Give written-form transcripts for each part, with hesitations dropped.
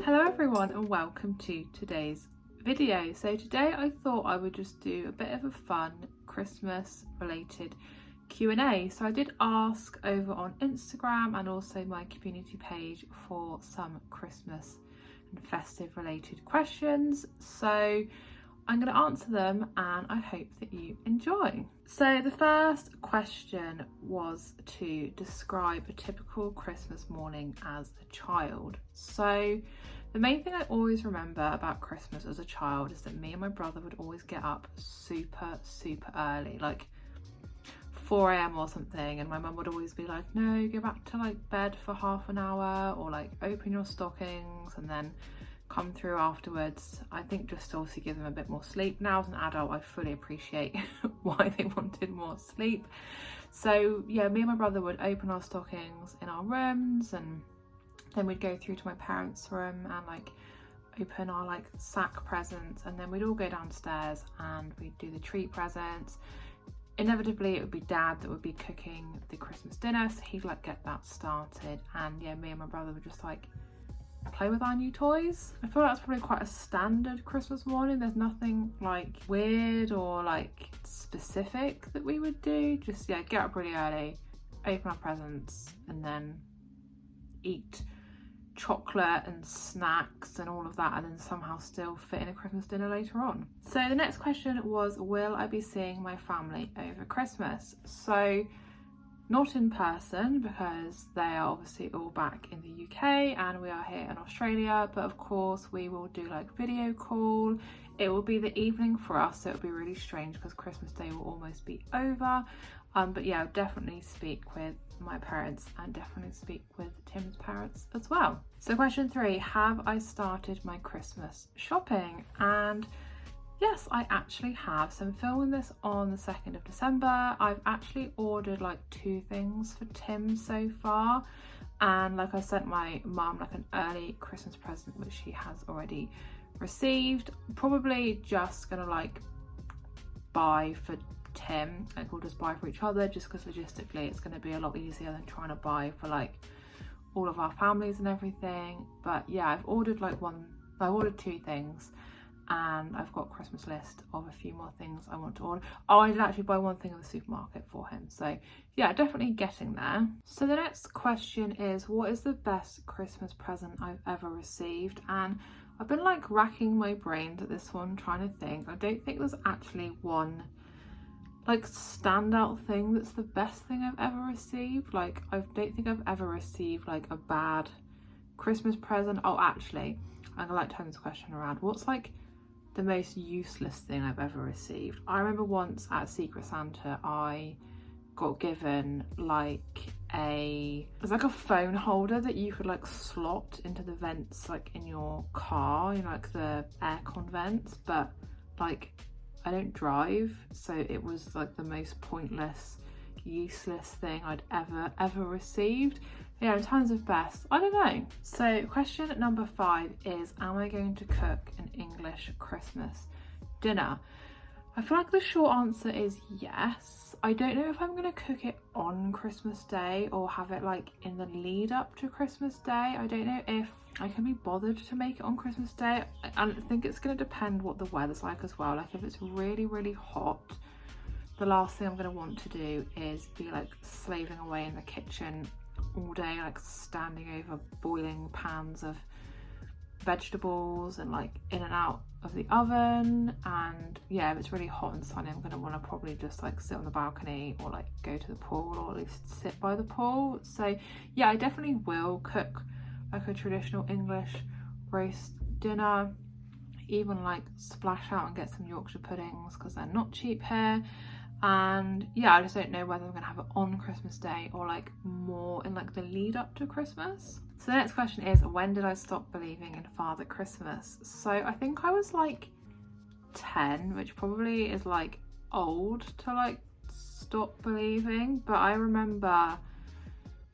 Hello everyone and welcome to today's video. So today I thought I would just do a bit of a fun Christmas related Q&A. So I did ask over on Instagram and also my community page for some Christmas and festive related questions. So I'm going to answer them and I hope that you enjoy. So the first question was to describe a typical Christmas morning as a child. So the main thing I always remember about Christmas as a child is that me and my brother would always get up super early, like 4 a.m. or something, and my mum would always be like, no, go back to like bed for half an hour, or like open your stockings and then come through afterwards. I think just to obviously give them a bit more sleep. Now as an adult I fully appreciate why they wanted more sleep. So yeah, me and my brother would open our stockings in our rooms, and then we'd go through to my parents' room and like open our like sack presents, and then we'd all go downstairs and we'd do the treat presents. Inevitably it would be Dad that would be cooking the Christmas dinner, so he'd like get that started, and yeah, me and my brother would just like play with our new toys. I feel like that's probably quite a standard Christmas morning. There's nothing like weird or like specific that we would do. Just yeah, get up really early, open our presents, and then eat chocolate and snacks and all of that, and then somehow still fit in a Christmas dinner later on. So the next question was, will I be seeing my family over Christmas? So not in person, because they are obviously all back in the UK and we are here in Australia, but of course we will do like video call. It will be the evening for us, so it'll be really strange because Christmas Day will almost be over. But yeah, I'll definitely speak with my parents and definitely speak with Tim's parents as well. So question 3, have I started my Christmas shopping? And yes, I actually have. So I'm filming this on the 2nd of December. I've actually ordered like 2 things for Tim so far. And like I sent my mum like an early Christmas present, which she has already received. Probably just gonna like buy for Tim, like we'll just buy for each other, just because logistically it's going to be a lot easier than trying to buy for like all of our families and everything. But yeah, I've ordered 2 things, and I've got a Christmas list of a few more things I want to order. Oh, I did actually buy one thing at the supermarket for him, so yeah, definitely getting there. So the next question is, what is the best Christmas present I've ever received? And I've been like racking my brains at this one, trying to think. I don't think there's actually one like standout thing that's the best thing I've ever received. Like I don't think I've ever received like a bad Christmas present. Oh, actually, I'm gonna like turn this question around. What's like the most useless thing I've ever received? I remember once at Secret Santa I got given like it's like a phone holder that you could like slot into the vents like in your car, you know, like the aircon vents, but like I don't drive, so it was like the most pointless, useless thing I'd ever received. Yeah, in terms of best, I don't know. So question number 5 is, am I going to cook an English Christmas dinner? I feel like the short answer is yes. I don't know if I'm going to cook it on Christmas Day or have it like in the lead up to Christmas Day. I don't know if I can be bothered to make it on Christmas Day. I think it's going to depend what the weather's like as well. Like if it's really hot, the last thing I'm going to want to do is be like slaving away in the kitchen all day, like standing over boiling pans of vegetables and like in and out of the oven. And yeah, if it's really hot and sunny, I'm going to want to probably just like sit on the balcony or like go to the pool, or at least sit by the pool. So yeah, I definitely will cook like a traditional English roast dinner, even like splash out and get some Yorkshire puddings because they're not cheap here. And yeah, I just don't know whether I'm gonna have it on Christmas Day or like more in like the lead up to Christmas. So the next question is, when did I stop believing in Father Christmas? So I think I was like 10, which probably is like old to like stop believing, but I remember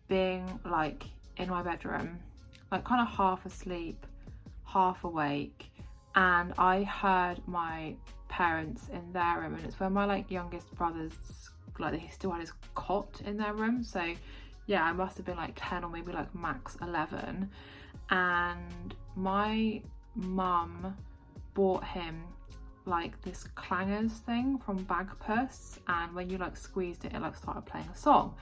being like in my bedroom, like kind of half asleep, half awake, and I heard my parents in their room, and it's when my like youngest brother's like he still had his cot in their room, so yeah, I must have been like 10 or maybe like max 11, and my mum bought him like this clangers thing from Bagpuss, and when you like squeezed it, it like started playing a song.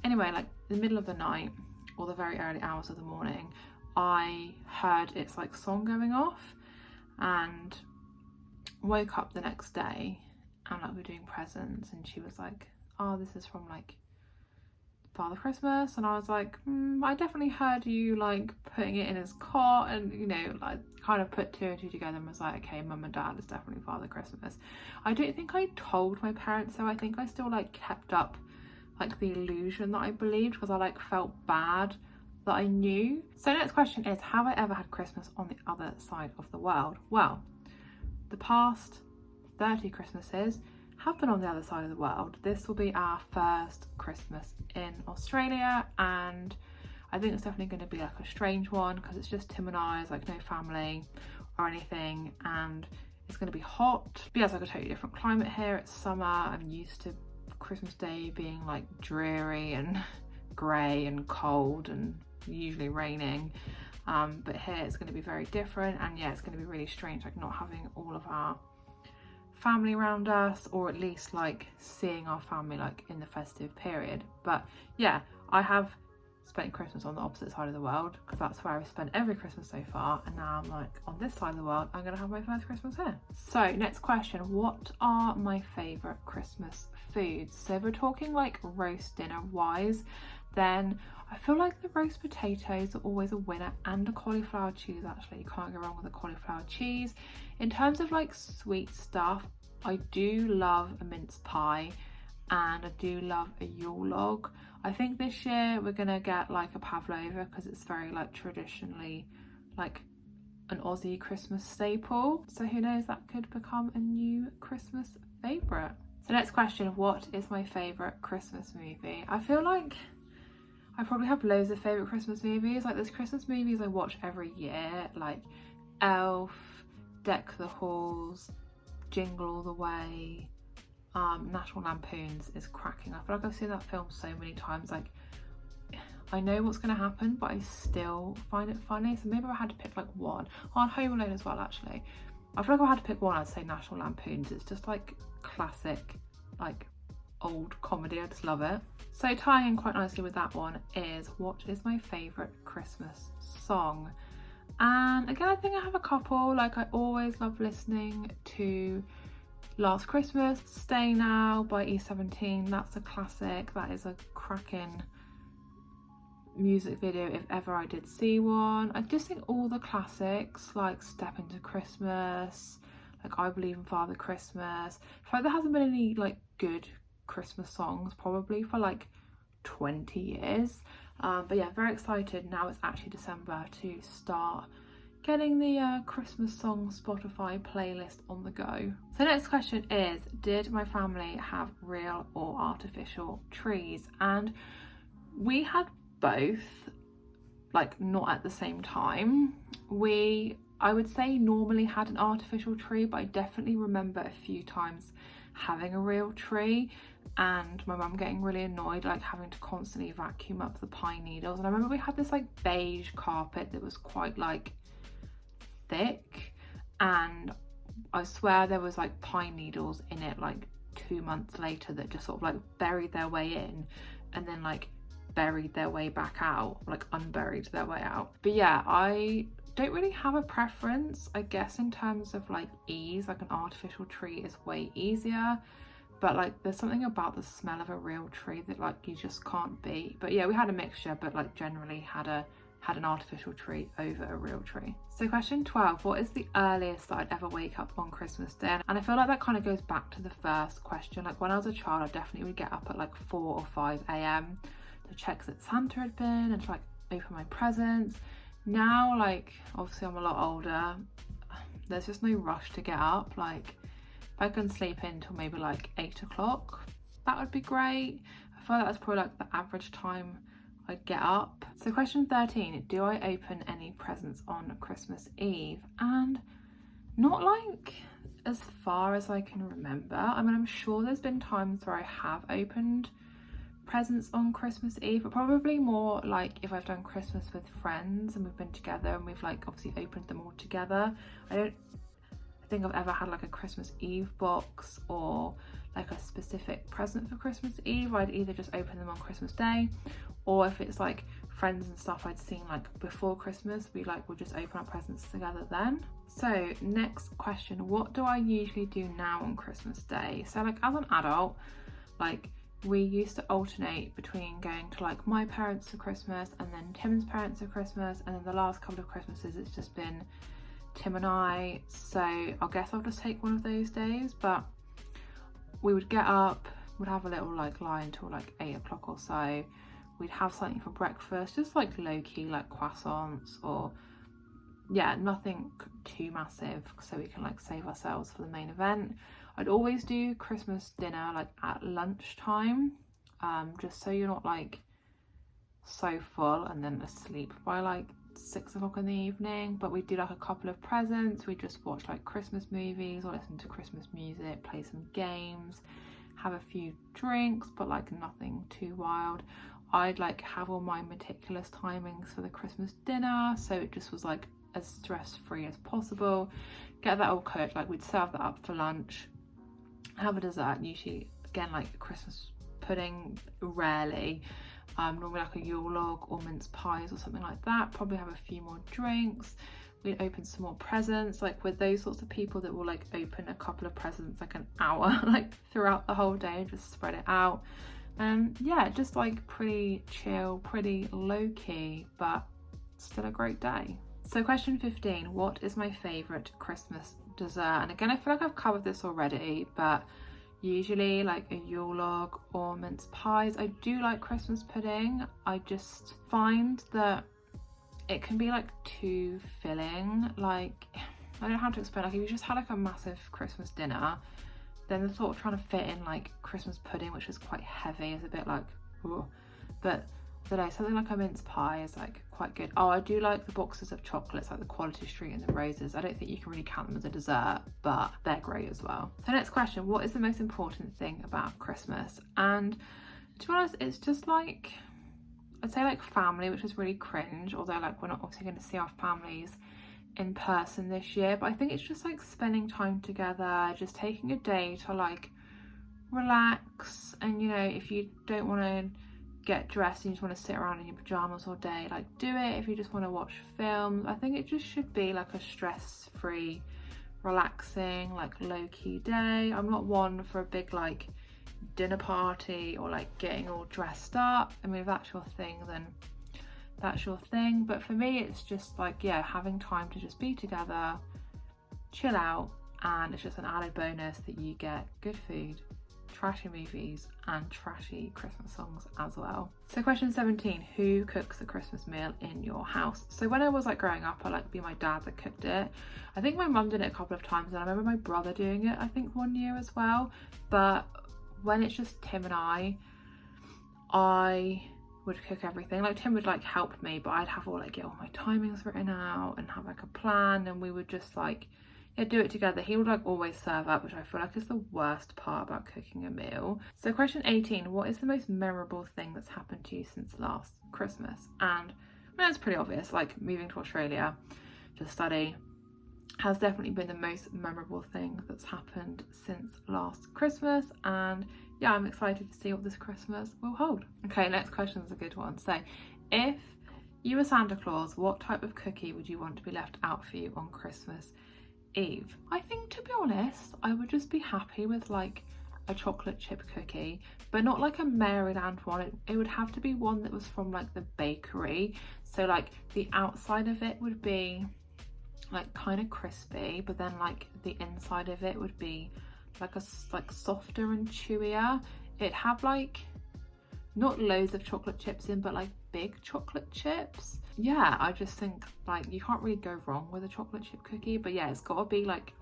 Anyway, like in the middle of the night or the very early hours of the morning, I heard its like song going off, and woke up the next day and like we're doing presents, and she was like, oh, this is from like Father Christmas, and I was like, I definitely heard you like putting it in his cot, and you know, like kind of put two and two together and was like, okay, mum and dad, is definitely Father Christmas. I don't think I told my parents, so I think I still like kept up like the illusion that I believed, because I like felt bad that I knew. So next question is, have I ever had Christmas on the other side of the world? Well, the past 30 Christmases have been on the other side of the world. This will be our first Christmas in Australia, and I think it's definitely going to be like a strange one because it's just Tim and I, it's like no family or anything, and it's going to be hot. But yeah, it's like a totally different climate here. It's summer. I'm used to Christmas Day being like dreary and grey and cold and usually raining, but here it's going to be very different, and yeah, it's going to be really strange, like not having all of our family around us, or at least like seeing our family like in the festive period. But yeah, I have spent Christmas on the opposite side of the world because that's where I've spent every Christmas so far, and now I'm like on this side of the world, I'm gonna have my first Christmas here. So next question, what are my favorite Christmas foods? So if we're talking like roast dinner wise, then I feel like the roast potatoes are always a winner, and a cauliflower cheese. Actually, you can't go wrong with a cauliflower cheese. In terms of like sweet stuff, I do love a mince pie, and I do love a Yule log. I think this year we're gonna get like a pavlova because it's very like traditionally like an Aussie Christmas staple. So who knows, that could become a new Christmas favourite. So next question, what is my favourite Christmas movie? I feel like I probably have loads of favourite Christmas movies. Like there's Christmas movies I watch every year, like Elf, Deck the Halls, Jingle All the Way, National Lampoons is cracking. I feel like I've seen that film so many times. Like I know what's going to happen, but I still find it funny. So maybe if I had to pick like one, on Home Alone as well actually. I feel like if I had to pick one, I'd say National Lampoons. It's just like classic, like old comedy. I just love it. So tying in quite nicely with that one is, what is my favourite Christmas song? And again, I think I have a couple. Like I always love listening to Last Christmas, Stay Now by E17. That's a classic. That is a cracking music video if ever I did see one. I just think all the classics like Step Into Christmas, like I Believe in Father Christmas. I feel like there hasn't been any like good Christmas songs probably for like 20 years. But yeah, very excited now it's actually December to start getting the Christmas song Spotify playlist on the go. So next question is, did my family have real or artificial trees? And we had both, like not at the same time. I would say normally had an artificial tree, but I definitely remember a few times having a real tree, and my mum getting really annoyed like having to constantly vacuum up the pine needles. And I remember we had this like beige carpet that was quite like thick, and I swear there was like pine needles in it like 2 months later that just sort of like buried their way in and then like buried their way back out, like unburied their way out. But yeah, I don't really have a preference. I guess in terms of like ease, like an artificial tree is way easier, but like there's something about the smell of a real tree that like you just can't beat. But yeah, we had a mixture, but like generally had an artificial tree over a real tree. So question 12, what is the earliest that I'd ever wake up on Christmas Day? And I feel like that kind of goes back to the first question. Like when I was a child, I definitely would get up at like 4 or 5 a.m. to check that Santa had been and to like open my presents. Now, like obviously I'm a lot older, there's just no rush to get up. Like if I can sleep in till maybe like 8 o'clock, that would be great. I feel like that's probably like the average time I'd get up. So question 13, do I open any presents on Christmas Eve? And not like as far as I can remember. I mean, I'm sure there's been times where I have opened presents on Christmas Eve, but probably more like if I've done Christmas with friends and we've been together and we've like obviously opened them all together. I don't think I've ever had like a Christmas Eve box or like a specific present for Christmas Eve. I'd either just open them on Christmas Day, or if it's like friends and stuff I'd seen like before Christmas, we like would just open up presents together then. So next question, what do I usually do now on Christmas Day? So like as an adult, like we used to alternate between going to like my parents for Christmas and then Tim's parents for Christmas, and then the last couple of Christmases it's just been Tim and I. So I guess I'll just take one of those days, but we would get up, would have a little like lie until like 8 o'clock or so. We'd have something for breakfast, just like low-key like croissants, or yeah, nothing too massive so we can like save ourselves for the main event. I'd always do Christmas dinner like at lunchtime, just so you're not like so full and then asleep by like 6 o'clock in the evening. But we'd do like a couple of presents, we'd just watch like Christmas movies or listen to Christmas music, play some games, have a few drinks, but like nothing too wild. I'd like have all my meticulous timings for the Christmas dinner, so it just was like as stress-free as possible. Get that all cooked, like we'd serve that up for lunch, have a dessert, usually again like Christmas pudding, rarely, normally like a Yule log or mince pies or something like that. Probably have a few more drinks. We'd open some more presents, like with those sorts of people that will like open a couple of presents like an hour like throughout the whole day and just spread it out. Yeah, just like pretty chill, pretty low-key, but still a great day. So question 15, what is my favourite Christmas dessert? And again, I feel like I've covered this already, but usually like a Yule log or mince pies. I do like Christmas pudding. I just find that it can be like too filling. Like, I don't know how to explain, like if you just had like a massive Christmas dinner, then the thought of trying to fit in like Christmas pudding, which is quite heavy, is a bit like, ooh. But I don't know, something like a mince pie is like quite good. Oh, I do like the boxes of chocolates, like the Quality Street and the Roses. I don't think you can really count them as a dessert, but they're great as well. So next question, what is the most important thing about Christmas? And to be honest, it's just like, I'd say like family, which is really cringe, although like we're not obviously going to see our families in person this year, but I think it's just like spending time together, just taking a day to like relax. And you know, if you don't want to get dressed and you just want to sit around in your pajamas all day, like do it. If you just want to watch films, I think it just should be like a stress-free, relaxing, like low-key day. I'm not one for a big like dinner party or like getting all dressed up. I mean, if that's your thing, then that's your thing, but for me it's just like, yeah, having time to just be together, chill out, and it's just an added bonus that you get good food, trashy movies, and trashy Christmas songs as well. So question 17, who cooks a Christmas meal in your house? So when I was like growing up, I like be my dad that cooked it. I think my mum did it a couple of times, and I remember my brother doing it I think one year as well. But when it's just Tim and I would cook everything. Like Tim would like help me, but I'd have all like get all my timings written out and have like a plan, and we would just like, yeah, do it together. He would like always serve up, which I feel like is the worst part about cooking a meal. So question 18, what is the most memorable thing that's happened to you since last Christmas? And well, it's pretty obvious, like moving to Australia to study has definitely been the most memorable thing that's happened since last Christmas. And yeah, I'm excited to see what this Christmas will hold. Okay, next question is a good one. So if you were Santa Claus, what type of cookie would you want to be left out for you on Christmas Eve? I think, to be honest, I would just be happy with like a chocolate chip cookie, but not like a Maryland one. It would have to be one that was from like the bakery. So like the outside of it would be like kind of crispy, but then like the inside of it would be like softer and chewier. It'd have like not loads of chocolate chips in, but like big chocolate chips. Yeah, I just think like you can't really go wrong with a chocolate chip cookie. But yeah, it's got to be like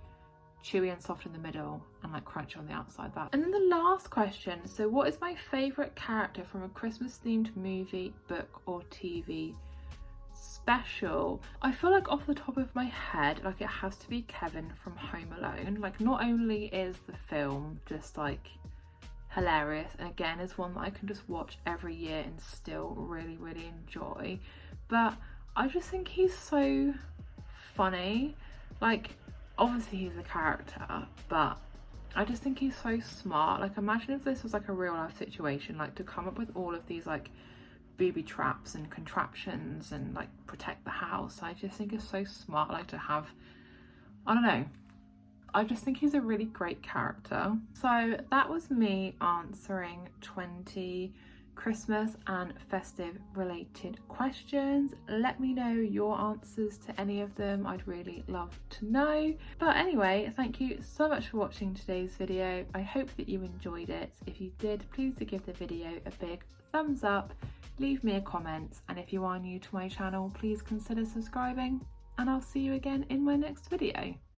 chewy and soft in the middle and like crunchy on the outside. That. And then the last question, so what is my favorite character from a Christmas themed movie, book, or TV special? I feel like off the top of my head, like it has to be Kevin from Home Alone. Like not only is the film just like hilarious, and again is one that I can just watch every year and still really enjoy. But I just think he's so funny. Like, obviously he's a character, but I just think he's so smart. Like, imagine if this was like a real life situation, like to come up with all of these like booby traps and contraptions and like protect the house. I just think it's so smart, like to have, I don't know, I just think he's a really great character. So that was me answering 20 Christmas and festive related questions. Let me know your answers to any of them. I'd really love to know. But anyway, thank you so much for watching today's video. I hope that you enjoyed it. If you did, please do give the video a big thumbs up, leave me a comment, and if you are new to my channel, please consider subscribing, and I'll see you again in my next video.